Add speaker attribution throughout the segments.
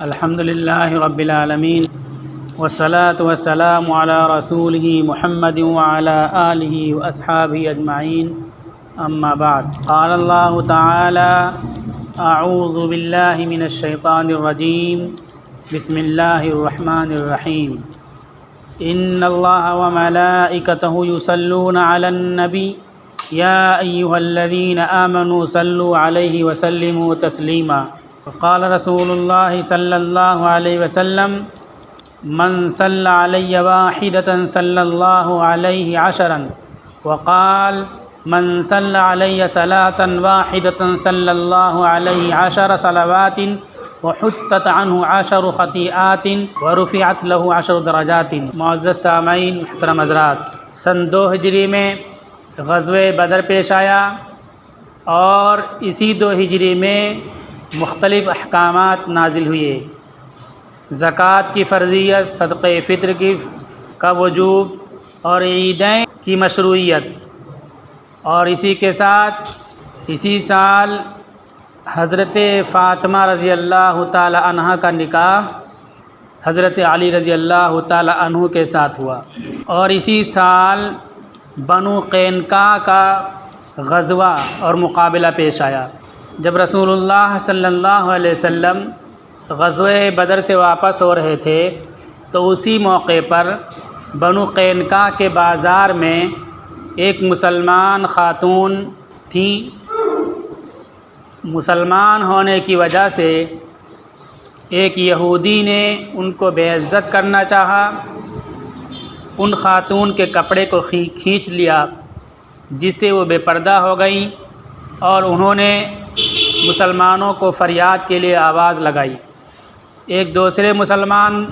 Speaker 1: الحمد للہ رب العالمین والصلاة والسلام علی رسولہ محمد وعلی آلہ واصحابہ اجمعین اما بعد قال اللہ تعالی اعوذ باللہ من الشیطان الرجیم بسم اللہ الرحمن الرحیم ان اللہ وملائکتہ یصلون علی النبی یا ایہا الذین آمنوا صلوا علیہ وسلموا تسلیما وقال رسول اللہ صلی اللہ علیہ وسلم من صلی علی واحدۃ صلی اللہ علیہ عشرا وقال من صلی علی صلاۃ واحدۃ صلی اللہ علیہ عشر صلوات وحطت عنہ عشر خطیئات ورفعت له عشر درجات۔ معزز سامعین، محترم حضرات، سن 2 ہجری میں غزوہ بدر پیش آیا اور اسی 2 ہجری میں مختلف احکامات نازل ہوئے۔ زکوٰۃ کی فرضیت، صدقہ فطر کا وجوب اور عیدین کی مشروعیت، اور اسی کے ساتھ اسی سال حضرت فاطمہ رضی اللہ تعالی عنہ کا نکاح حضرت علی رضی اللہ تعالی عنہ کے ساتھ ہوا، اور اسی سال بنو قینقاع کا غزوہ اور مقابلہ پیش آیا۔ جب رسول اللہ صلی اللہ علیہ وسلم غزوہ بدر سے واپس ہو رہے تھے تو اسی موقع پر بنو قینقاع کے بازار میں ایک مسلمان خاتون تھیں۔ مسلمان ہونے کی وجہ سے ایک یہودی نے ان کو بے عزت کرنا چاہا، ان خاتون کے کپڑے کو کھینچ لیا جس سے وہ بے پردہ ہو گئیں، اور انہوں نے مسلمانوں کو فریاد کے لیے آواز لگائی۔ ایک دوسرے مسلمان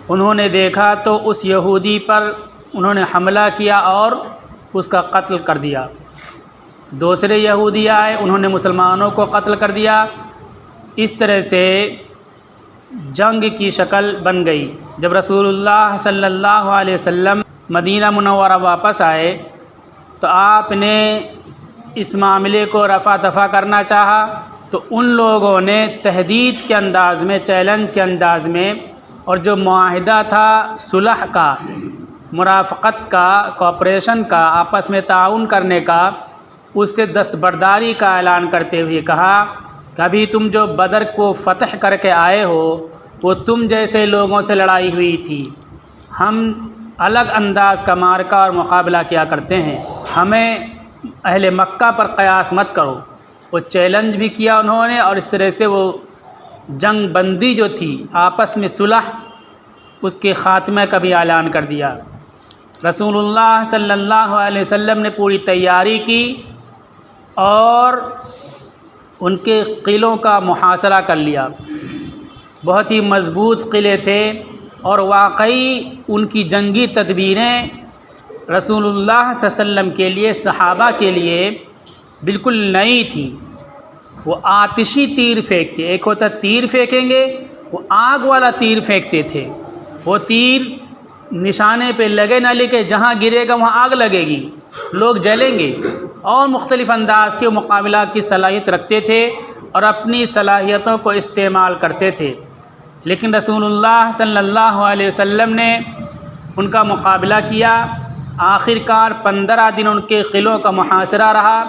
Speaker 1: انہوں نے دیکھا تو اس یہودی پر انہوں نے حملہ کیا اور اس کا قتل کر دیا۔ دوسرے یہودی آئے، انہوں نے مسلمانوں کو قتل کر دیا۔ اس طرح سے جنگ کی شکل بن گئی۔ جب رسول اللہ صلی اللہ علیہ وسلم مدینہ منورہ واپس آئے تو آپ نے اس معاملے کو رفع دفع کرنا چاہا، تو ان لوگوں نے تہدید کے انداز میں، چیلنج کے انداز میں، اور جو معاہدہ تھا صلح کا، مرافقت کا، کوآپریشن کا، آپس میں تعاون کرنے کا، اس سے دستبرداری کا اعلان کرتے ہوئے کہا کہ ابھی تم جو بدر کو فتح کر کے آئے ہو وہ تم جیسے لوگوں سے لڑائی ہوئی تھی، ہم الگ انداز کا معرکہ اور مقابلہ کیا کرتے ہیں، ہمیں اہل مکہ پر قیاس مت کرو۔ وہ چیلنج بھی کیا انہوں نے، اور اس طرح سے وہ جنگ بندی جو تھی، آپس میں صلح، اس کے خاتمے کا بھی اعلان کر دیا۔ رسول اللہ صلی اللہ علیہ وسلم نے پوری تیاری کی اور ان کے قلعوں کا محاصرہ کر لیا۔ بہت ہی مضبوط قلعے تھے، اور واقعی ان کی جنگی تدبیریں رسول اللہ صلی اللہ علیہ وسلم کے لیے، صحابہ کے لیے بالکل نئی تھی۔ وہ آتشی تیر پھینکتے، ایک ہوتا تیر پھینکیں گے، وہ آگ والا تیر پھینکتے تھے۔ وہ تیر نشانے پہ لگے نہ لگے، جہاں گرے گا وہاں آگ لگے گی، لوگ جلیں گے، اور مختلف انداز کے مقابلہ کی صلاحیت رکھتے تھے اور اپنی صلاحیتوں کو استعمال کرتے تھے۔ لیکن رسول اللہ صلی اللہ علیہ وسلم نے ان کا مقابلہ کیا۔ آخر کار 15 دن ان کے قلعوں کا محاصرہ رہا،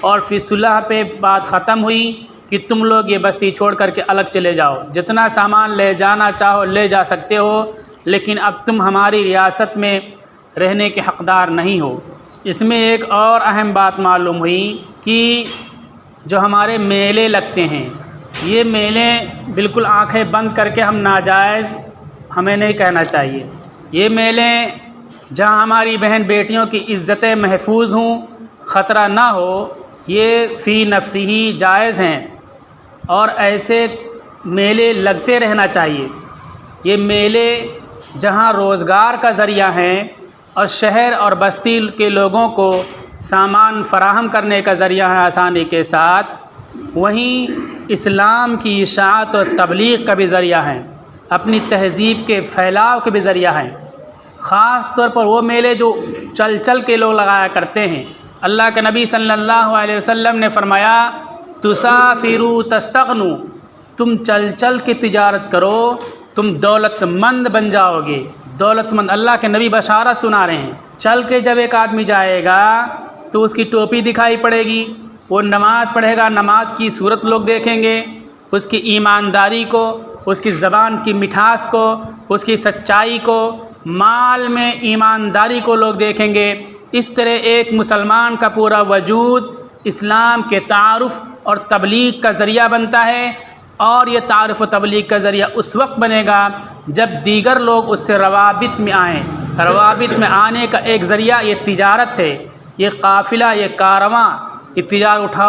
Speaker 1: اور پھر صلح پہ بات ختم ہوئی کہ تم لوگ یہ بستی چھوڑ کر کے الگ چلے جاؤ، جتنا سامان لے جانا چاہو لے جا سکتے ہو، لیکن اب تم ہماری ریاست میں رہنے کے حقدار نہیں ہو۔ اس میں ایک اور اہم بات معلوم ہوئی کہ جو ہمارے میلے لگتے ہیں، یہ میلے بالکل آنکھیں بند کر کے ہم ناجائز ہمیں نہیں کہنا چاہیے۔ یہ میلے جہاں ہماری بہن بیٹیوں کی عزتیں محفوظ ہوں، خطرہ نہ ہو، یہ فی نفسی ہی جائز ہیں، اور ایسے میلے لگتے رہنا چاہیے۔ یہ میلے جہاں روزگار کا ذریعہ ہیں اور شہر اور بستی کے لوگوں کو سامان فراہم کرنے کا ذریعہ ہے آسانی کے ساتھ، وہیں اسلام کی اشاعت اور تبلیغ کا بھی ذریعہ ہیں، اپنی تہذیب کے پھیلاؤ کے بھی ذریعہ ہیں۔ خاص طور پر وہ میلے جو چل چل کے لوگ لگایا کرتے ہیں۔ اللہ کے نبی صلی اللہ علیہ وسلم نے فرمایا تسافروا تستغنوا، تم چل چل کے تجارت کرو، تم دولت مند بن جاؤ گے۔ دولت مند، اللہ کے نبی بشارت سنا رہے ہیں۔ چل کے جب ایک آدمی جائے گا تو اس کی ٹوپی دکھائی پڑے گی، وہ نماز پڑھے گا، نماز کی صورت لوگ دیکھیں گے، اس کی ایمانداری کو، اس کی زبان کی مٹھاس کو، اس کی سچائی کو، مال میں ایمانداری کو لوگ دیکھیں گے۔ اس طرح ایک مسلمان کا پورا وجود اسلام کے تعارف اور تبلیغ کا ذریعہ بنتا ہے، اور یہ تعارف و تبلیغ کا ذریعہ اس وقت بنے گا جب دیگر لوگ اس سے روابط میں آئیں۔ روابط میں آنے کا ایک ذریعہ یہ تجارت ہے، یہ قافلہ، یہ کارواں، یہ تجارت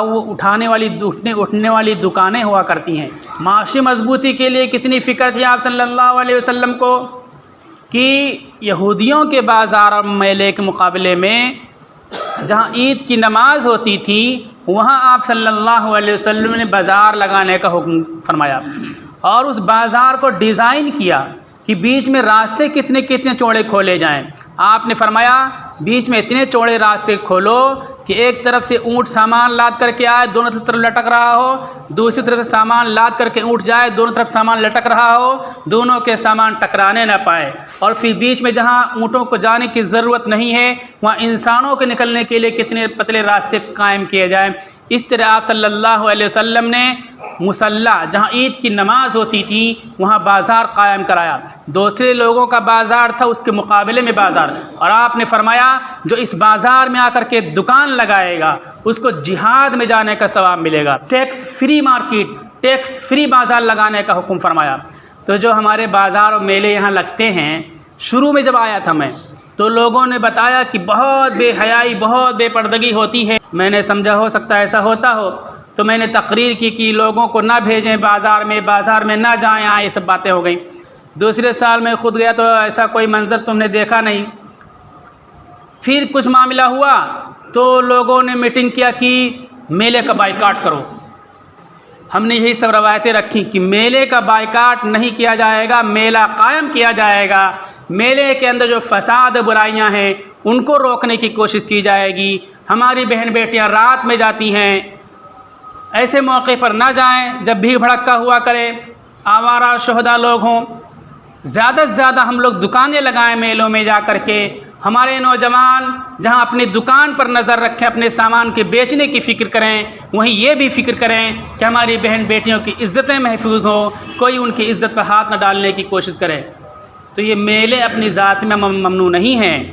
Speaker 1: اٹھنے والی دکانیں ہوا کرتی ہیں۔ معاشی مضبوطی کے لیے کتنی فکر تھی آپ صلی اللہ علیہ وسلم کو کہ یہودیوں کے بازار اور میلے کے مقابلے میں جہاں عید کی نماز ہوتی تھی وہاں آپ صلی اللہ علیہ وسلم نے بازار لگانے کا حکم فرمایا، اور اس بازار کو ڈیزائن کیا کہ بیچ میں راستے کتنے چوڑے کھولے جائیں۔ آپ نے فرمایا بیچ میں اتنے چوڑے راستے کھولو کہ ایک طرف سے اونٹ سامان لاد کر کے آئے، دونوں طرف لٹک رہا ہو، دوسری طرف سے سامان لاد کر کے اونٹ جائے، دونوں طرف سامان لٹک رہا ہو، دونوں کے سامان ٹکرانے نہ پائے، اور پھر بیچ میں جہاں اونٹوں کو جانے کی ضرورت نہیں ہے وہاں انسانوں کے نکلنے کے لیے کتنے پتلے راستے قائم کیے جائیں۔ اس طرح آپ صلی اللہ علیہ وسلم نے مصلی جہاں عید کی نماز ہوتی تھی وہاں بازار قائم کرایا۔ دوسرے لوگوں کا بازار تھا، اس کے مقابلے میں بازار، اور آپ نے فرمایا جو اس بازار میں آ کر کے دکان لگائے گا اس کو جہاد میں جانے کا ثواب ملے گا۔ Tax free market, tax free بازار لگانے کا حکم فرمایا۔ تو جو ہمارے بازار اور میلے یہاں لگتے ہیں، شروع میں جب آیا تھا میں تو لوگوں نے بتایا کہ بہت بے حیائی، بہت بے پردگی ہوتی ہے۔ میں نے سمجھا ہو سکتا ہے ایسا ہوتا ہو، تو میں نے تقریر کی کہ لوگوں کو نہ بھیجیں بازار میں نہ جائیں، یہ سب باتیں ہو گئیں۔ دوسرے سال میں خود گیا تو ایسا کوئی منظر تم نے دیکھا نہیں۔ پھر کچھ معاملہ ہوا تو لوگوں نے میٹنگ کیا کہ میلے کا بائیکاٹ کرو۔ ہم نے یہی سب روایتیں رکھی کہ میلے کا بائیکاٹ نہیں کیا جائے گا، میلہ قائم کیا جائے گا۔ میلے کے اندر جو فساد برائیاں ہیں ان کو روکنے کی کوشش کی جائے گی۔ ہماری بہن بیٹیاں رات میں جاتی ہیں، ایسے موقع پر نہ جائیں جب بھیڑ بھڑکا ہوا کرے، آوارہ شہداء لوگ ہوں۔ زیادہ سے زیادہ ہم لوگ دکانیں لگائیں میلوں میں جا کر کے۔ ہمارے نوجوان جہاں اپنی دکان پر نظر رکھیں، اپنے سامان کے بیچنے کی فکر کریں، وہیں یہ بھی فکر کریں کہ ہماری بہن بیٹیوں کی عزتیں محفوظ ہوں، کوئی ان کی عزت پر ہاتھ نہ ڈالنے کی کوشش کرے۔ تو یہ میلے اپنی ذات میں ممنوع نہیں ہیں،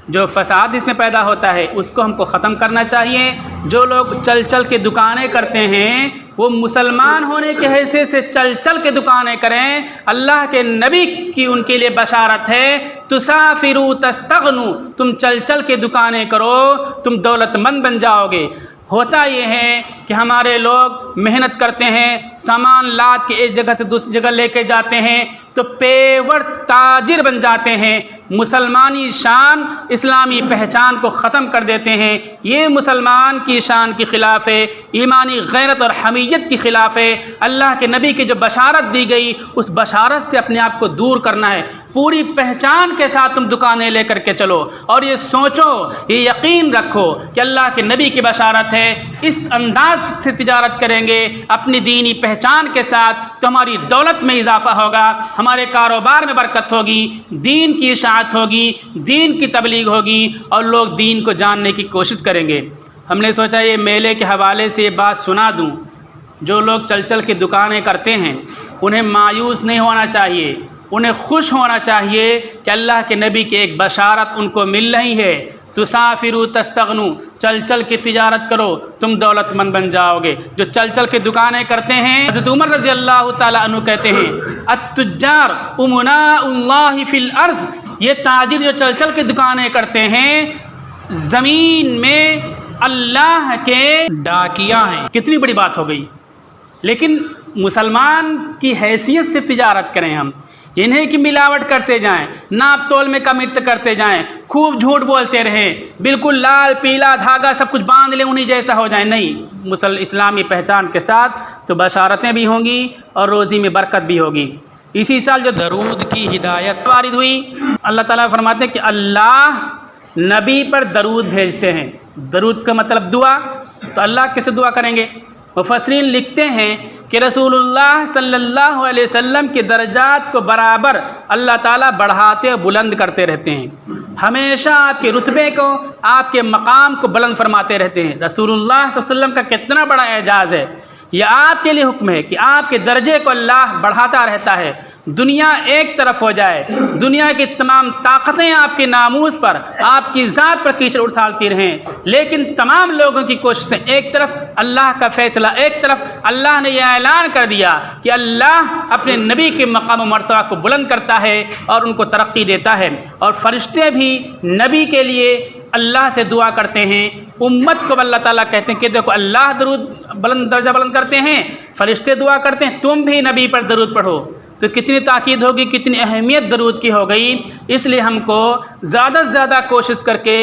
Speaker 1: جو فساد اس میں پیدا ہوتا ہے اس کو ہم کو ختم کرنا چاہیے۔ جو لوگ چل چل کے دکانیں کرتے ہیں وہ مسلمان ہونے کی حیثیت سے چل چل کے دکانیں کریں۔ اللہ کے نبی کی ان کے لیے بشارت ہے، تسافروا تستغنوا، تم چل چل کے دکانیں کرو، تم دولت مند بن جاؤ گے۔ ہوتا یہ ہے کہ ہمارے لوگ محنت کرتے ہیں، سامان لاد کے ایک جگہ سے دوسری جگہ لے کے جاتے ہیں تو پیور تاجر بن جاتے ہیں، مسلمانی شان، اسلامی پہچان کو ختم کر دیتے ہیں۔ یہ مسلمان کی شان کی خلاف ہے، ایمانی غیرت اور حمیت کی خلاف ہے۔ اللہ کے نبی کی جو بشارت دی گئی اس بشارت سے اپنے آپ کو دور کرنا ہے۔ پوری پہچان کے ساتھ تم دکانیں لے کر کے چلو، اور یہ سوچو، یہ یقین رکھو کہ اللہ کے نبی کی بشارت ہے، اس انداز سے تجارت کریں گے اپنی دینی پہچان کے ساتھ تو ہماری دولت میں اضافہ ہوگا، ہمارے کاروبار میں برکت ہوگی، دین کی اشاعت ہوگی، دین کی تبلیغ ہوگی، اور لوگ دین کو جاننے کی کوشش کریں گے۔ ہم نے سوچا یہ میلے کے حوالے سے یہ بات سنا دوں۔ جو لوگ چل چل کے دکانیں کرتے ہیں انہیں مایوس نہیں ہونا چاہیے، انہیں خوش ہونا چاہیے کہ اللہ کے نبی کی ایک بشارت ان کو مل رہی ہے، تسافروا تستغنوا، چل چل کے تجارت کرو تم دولت مند بن جاؤ گے۔ جو چل چل کے دکانیں کرتے ہیں، حضرت عمر رضی اللہ تعالیٰ عنہ کہتے ہیں التجار امناء اللہ فی الارض، یہ تاجر جو چل چل کے دکانیں کرتے ہیں زمین میں اللہ کے ڈاکیاں ہیں۔ کتنی بڑی بات ہو گئی، لیکن مسلمان کی حیثیت سے تجارت کریں ہم، انہیں کی ملاوٹ کرتے جائیں، ناپ تول میں کمت کرتے جائیں، خوب جھوٹ بولتے رہیں، بالکل لال پیلا دھاگا سب کچھ باندھ لیں انہیں جیسا ہو جائیں، نہیں، اسلامی پہچان کے ساتھ تو بشارتیں بھی ہوں گی اور روزی میں برکت بھی ہوگی۔ اسی سال جو درود کی ہدایت وارد ہوئی، اللہ تعالیٰ فرماتے ہیں کہ اللہ نبی پر درود بھیجتے ہیں۔ درود کا مطلب دعا، تو اللہ کیسے دعا کریں گے؟ مفسرین لکھتے ہیں کہ رسول اللہ صلی اللہ علیہ وسلم کے درجات کو برابر اللہ تعالیٰ بڑھاتے اور بلند کرتے رہتے ہیں، ہمیشہ آپ کے رتبے کو، آپ کے مقام کو بلند فرماتے رہتے ہیں۔ رسول اللہ صلی اللہ علیہ وسلم کا کتنا بڑا اعجاز ہے، یہ آپ کے لیے حکم ہے کہ آپ کے درجے کو اللہ بڑھاتا رہتا ہے۔ دنیا ایک طرف ہو جائے، دنیا کی تمام طاقتیں آپ کے ناموس پر، آپ کی ذات پر کیچڑ اٹھاتی رہیں، لیکن تمام لوگوں کی کوششیں ایک طرف، اللہ کا فیصلہ ایک طرف۔ اللہ نے یہ اعلان کر دیا کہ اللہ اپنے نبی کے مقام و مرتبہ کو بلند کرتا ہے اور ان کو ترقی دیتا ہے، اور فرشتے بھی نبی کے لیے اللہ سے دعا کرتے ہیں۔ امت کو اللہ تعالیٰ کہتے ہیں کہ دیکھو اللہ درجہ بلند کرتے ہیں، فرشتے دعا کرتے ہیں، تم بھی نبی پر درود پڑھو۔ تو کتنی تاکید ہوگی، کتنی اہمیت درود کی ہو گئی۔ اس لیے ہم کو زیادہ سے زیادہ کوشش کر کے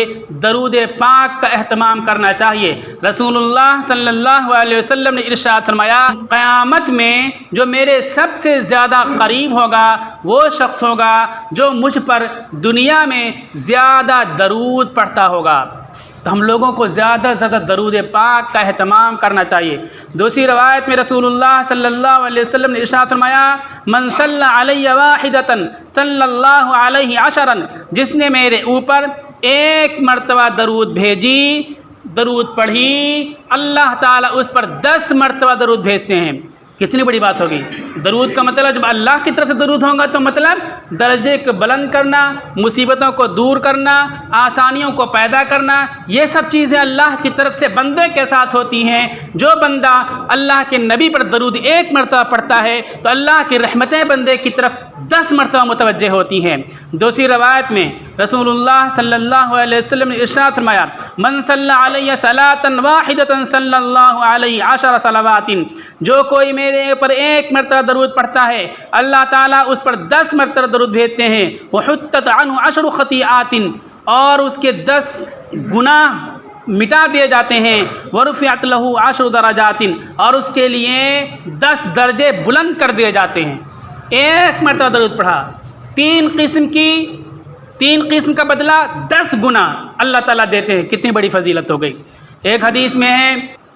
Speaker 1: درود پاک کا اہتمام کرنا چاہیے۔ رسول اللہ صلی اللہ علیہ وسلم نے ارشاد فرمایا، قیامت میں جو میرے سب سے زیادہ قریب ہوگا وہ شخص ہوگا جو مجھ پر دنیا میں زیادہ درود پڑھتا ہوگا۔ تو ہم لوگوں کو زیادہ سے زیادہ درود پاک کا اہتمام کرنا چاہیے۔ دوسری روایت میں رسول اللہ صلی اللہ علیہ وسلم نے ارشاد فرمایا، من صلی علی واحدۃ صلی اللہ علیہ عشرا، جس نے میرے اوپر ایک مرتبہ درود بھیجی، درود پڑھی، اللہ تعالیٰ اس پر 10 مرتبہ درود بھیجتے ہیں۔ کتنی بڑی بات ہوگی۔ درود کا مطلب جب اللہ کی طرف سے درود ہوگا تو مطلب درجے کو بلند کرنا، مصیبتوں کو دور کرنا، آسانیوں کو پیدا کرنا، یہ سب چیزیں اللہ کی طرف سے بندے کے ساتھ ہوتی ہیں۔ جو بندہ اللہ کے نبی پر درود ایک مرتبہ پڑھتا ہے تو اللہ کی رحمتیں بندے کی طرف 10 مرتبہ متوجہ ہوتی ہیں۔ دوسری روایت میں رسول اللہ صلی اللہ علیہ وسلم نے ارشاد فرمایا، من صلی علیہ صلاۃ واحدۃ صلی اللہ علیہ 10 صلوات، جو کوئی میرے اوپر ایک مرتبہ درود پڑھتا ہے اللہ تعالیٰ اس پر 10 مرتبہ درود بھیجتے ہیں۔ وحطت عنہ 10 خطیئات، اور اس کے 10 گناہ مٹا دیے جاتے ہیں۔ ورفعت لہ 10 درجات، اور اس کے لیے 10 درجے بلند کر دیے جاتے ہیں۔ ایک مرتبہ درود پڑھا، 3 قسم کا بدلہ 10 گنا اللہ تعالیٰ دیتے ہیں۔ کتنی بڑی فضیلت ہو گئی۔ ایک حدیث میں ہے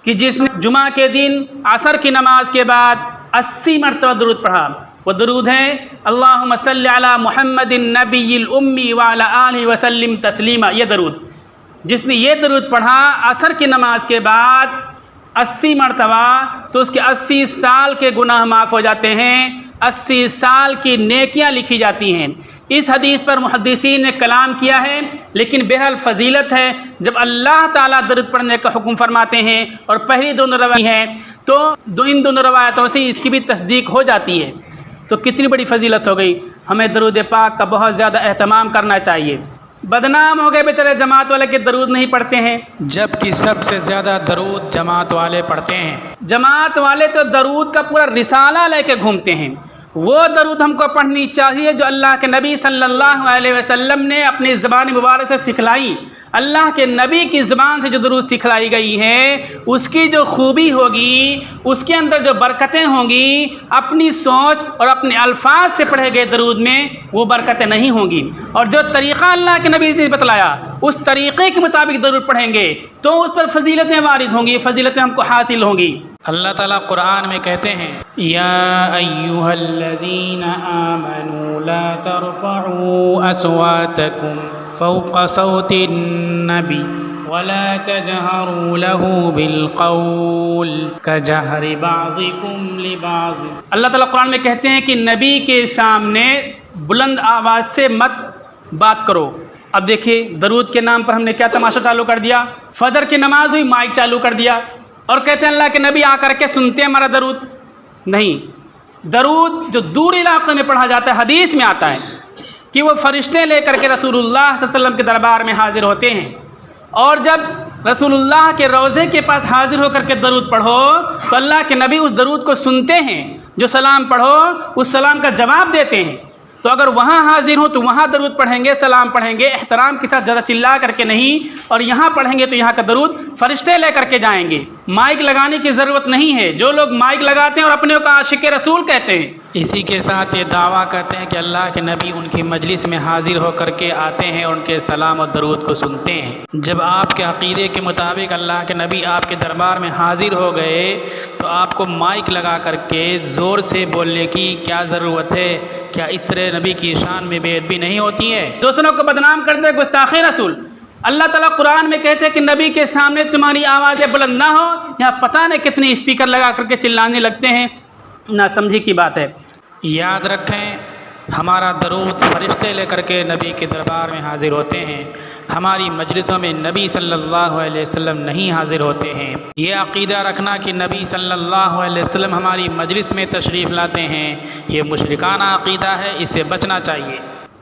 Speaker 1: کہ جس نے جمعہ کے دن عصر کی نماز کے بعد 80 مرتبہ درود پڑھا، وہ درود ہے اللہم صلی علی محمد النبی الامی وعلی آلہ وسلم تسلیما۔ یہ درود، جس نے یہ درود پڑھا عصر کی نماز کے بعد 80 مرتبہ، تو اس کے 80 سال کے گناہ معاف ہو جاتے ہیں، 80 سال کی نیکیاں لکھی جاتی ہیں۔ اس حدیث پر محدثین نے کلام کیا ہے، لیکن بہرحال فضیلت ہے۔ جب اللہ تعالیٰ درود پڑھنے کا حکم فرماتے ہیں اور پہلی دونوں روایتیں ہیں تو ان دونوں روایتوں سے اس کی بھی تصدیق ہو جاتی ہے، تو کتنی بڑی فضیلت ہو گئی۔ ہمیں درود پاک کا بہت زیادہ اہتمام کرنا چاہیے۔ بدنام ہو گئے بیچارے جماعت والے کہ درود نہیں پڑھتے ہیں، جبکہ سب سے زیادہ درود جماعت والے پڑھتے ہیں۔ جماعت والے تو درود کا پورا رسالہ لے کے گھومتے ہیں۔ وہ درود ہم کو پڑھنی چاہیے جو اللہ کے نبی صلی اللہ علیہ وسلم نے اپنی زبان مبارک سے سکھلائی۔ اللہ کے نبی کی زبان سے جو درود سکھلائی گئی ہے، اس کی جو خوبی ہوگی، اس کے اندر جو برکتیں ہوں گی، اپنی سوچ اور اپنے الفاظ سے پڑھے گئے درود میں وہ برکتیں نہیں ہوں گی۔ اور جو طریقہ اللہ کے نبی نے بتلایا اس طریقے کے مطابق درود پڑھیں گے تو اس پر فضیلتیں وارد ہوں گی، فضیلتیں ہم کو حاصل ہوں گی۔ اللہ تعالیٰ قرآن میں کہتے ہیں، یا ایھا الذین آمنوا لا ترفعوا اصواتکم فوق صوت النبی ولا تجہروا له بالقول کجہر بعضکم لبعض۔ اللہ تعالیٰ قرآن میں کہتے ہیں کہ نبی کے سامنے بلند آواز سے مت بات کرو۔ اب دیکھیے درود کے نام پر ہم نے کیا تماشا چالو کر دیا۔ فجر کی نماز ہوئی، مائک چالو کر دیا اور کہتے ہیں اللہ کے نبی آ کر کے سنتے ہیں ہمارا درود۔ نہیں، درود جو دور علاقے میں پڑھا جاتا ہے، حدیث میں آتا ہے کہ وہ فرشتے لے کر کے رسول اللہ صلی اللہ علیہ وسلم کے دربار میں حاضر ہوتے ہیں، اور جب رسول اللہ کے روضے کے پاس حاضر ہو کر کے درود پڑھو تو اللہ کے نبی اس درود کو سنتے ہیں، جو سلام پڑھو اس سلام کا جواب دیتے ہیں۔ تو اگر وہاں حاضر ہوں تو وہاں درود پڑھیں گے، سلام پڑھیں گے، احترام کے ساتھ، زیادہ چلا کر کے نہیں، اور یہاں پڑھیں گے تو یہاں کا درود فرشتے لے کر کے جائیں گے۔ مائک لگانے کی ضرورت نہیں ہے۔ جو لوگ مائک لگاتے ہیں اور اپنے کو عاشق رسول کہتے ہیں،
Speaker 2: اسی کے ساتھ یہ دعویٰ کرتے ہیں کہ اللہ کے نبی ان کی مجلس میں حاضر ہو کر کے آتے ہیں اور ان کے سلام و درود کو سنتے ہیں۔ جب آپ کے عقیدے کے مطابق اللہ کے نبی آپ کے دربار میں حاضر ہو گئے تو آپ کو مائک لگا کر کے زور سے بولنے کی کیا ضرورت ہے؟ کیا اس طرح نبی کی شان میں بے ادبی نہیں ہوتی ہے؟
Speaker 1: دوسروں کو بدنام کرتے ہیں، گستاخی رسول۔ اللہ تعالیٰ قرآن میں کہتے ہیں کہ نبی کے سامنے تمہاری آوازیں بلند نہ ہو، یہاں پتہ نہیں کتنے اسپیکر لگا کر کے چلانے لگتے ہیں، نہ سمجھی کی بات ہے۔
Speaker 2: یاد رکھیں، ہمارا درود فرشتے لے کر کے نبی کے دربار میں حاضر ہوتے ہیں، ہماری مجلسوں میں نبی صلی اللہ علیہ وسلم نہیں حاضر ہوتے ہیں۔ یہ عقیدہ رکھنا کہ نبی صلی اللہ علیہ وسلم ہماری مجلس میں تشریف لاتے ہیں، یہ مشرکانہ عقیدہ ہے، اس سے بچنا چاہیے۔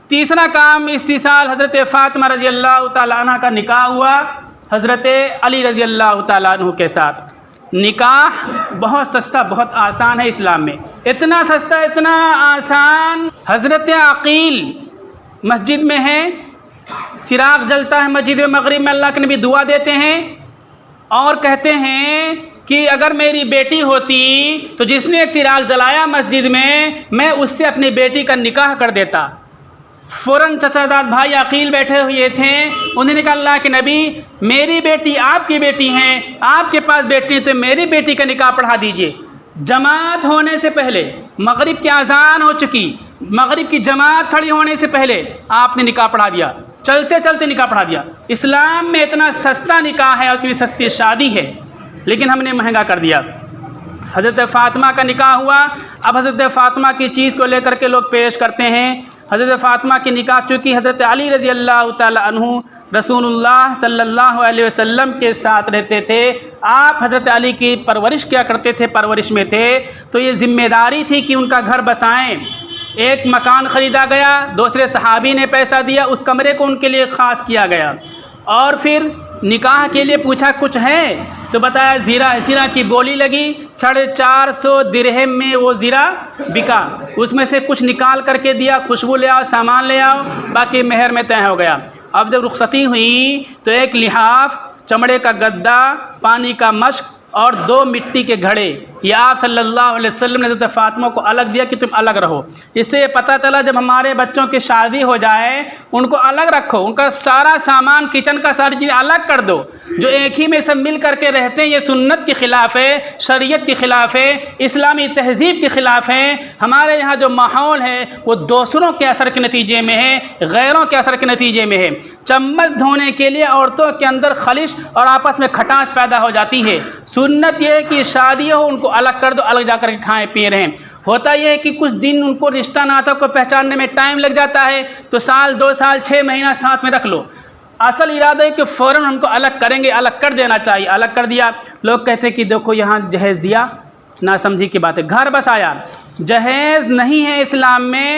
Speaker 1: تیسرا کام، اسی سال حضرت فاطمہ رضی اللہ تعالیٰ عنہ کا نکاح ہوا حضرت علی رضی اللہ تعالیٰ عنہ کے ساتھ۔ نکاح بہت سستا، بہت آسان ہے اسلام میں، اتنا سستا، اتنا آسان۔ حضرت عقیل مسجد میں ہے، چراغ جلتا ہے مسجد مغرب میں، اللہ کے نبی دعا دیتے ہیں اور کہتے ہیں کہ اگر میری بیٹی ہوتی تو جس نے چراغ جلایا مسجد میں اس سے اپنی بیٹی کا نکاح کر دیتا۔ فوراً چچا زاد بھائی عقیل بیٹھے ہوئے تھے، انہوں نے کہا اللہ کے نبی میری بیٹی آپ کی بیٹی ہیں، آپ کے پاس بیٹی ہے تو میری بیٹی کا نکاح پڑھا دیجئے۔ جماعت ہونے سے پہلے، مغرب کی اذان ہو چکی، مغرب کی جماعت کھڑی ہونے سے پہلے آپ نے نکاح پڑھا دیا، چلتے چلتے نکاح پڑھا دیا۔ اسلام میں اتنا سستا نکاح ہے اور اتنی سستی شادی ہے، لیکن ہم نے مہنگا کر دیا۔ حضرت فاطمہ کا نکاح ہوا، اب حضرت فاطمہ کی چیز کو لے کر کے لوگ پیش کرتے ہیں۔ حضرت فاطمہ کی نکاح چونکہ حضرت علی رضی اللہ تعالی عنہ رسول اللہ صلی اللہ علیہ وسلم کے ساتھ رہتے تھے، آپ حضرت علی کی پرورش کیا کرتے تھے، پرورش میں تھے، تو یہ ذمہ داری تھی کہ ان کا گھر بسائیں۔ ایک مکان خریدا گیا، دوسرے صحابی نے پیسہ دیا، اس کمرے کو ان کے لیے خاص کیا گیا، اور پھر نکاح کے لیے پوچھا کچھ ہے تو بتایا زیرہ کی بولی لگی، 450 درہم میں وہ زیرہ بکا، اس میں سے کچھ نکال کر کے دیا، خوشبو لے آؤ، سامان لے آؤ، باقی مہر میں طے ہو گیا۔ اب جب رخصتی ہوئی تو ایک لحاف، چمڑے کا گدا، پانی کا مشک اور 2 مٹی کے گھڑے، یہ آپ صلی اللہ علیہ وسلم نے حضرت فاطمہ کو الگ دیا کہ تم الگ رہو۔ اس سے یہ پتہ چلا جب ہمارے بچوں کی شادی ہو جائے ان کو الگ رکھو، ان کا سارا سامان کچن کا ساری چیز الگ کر دو۔ جو ایک ہی میں سب مل کر کے رہتے ہیں یہ سنت کے خلاف ہے، شریعت کے خلاف ہے، اسلامی تہذیب کے خلاف ہے۔ ہمارے یہاں جو ماحول ہے وہ دوسروں کے اثر کے نتیجے میں ہے، غیروں کے اثر کے نتیجے میں ہے۔ چمچ دھونے کے لیے عورتوں کے اندر خلش اور آپس میں کھٹاس پیدا ہو جاتی ہے۔ سنت یہ ہے کہ شادی ہو ان کو الگ کر دو، الگ جا کر کے کھائیں پی رہیں۔ ہوتا یہ ہے کہ کچھ دن ان کو رشتہ ناطہ کو پہچاننے میں ٹائم لگ جاتا ہے، تو سال 2 سال 6 مہینہ ساتھ میں رکھ لو۔ اصل ارادہ ہے کہ فوراً ہم کو الگ کریں گے، الگ کر دینا چاہیے۔ الگ کر دیا، لوگ کہتے ہیں کہ دیکھو یہاں جہیز دیا، نہ سمجھی کی بات ہے، گھر بسایا، جہیز نہیں ہے اسلام میں۔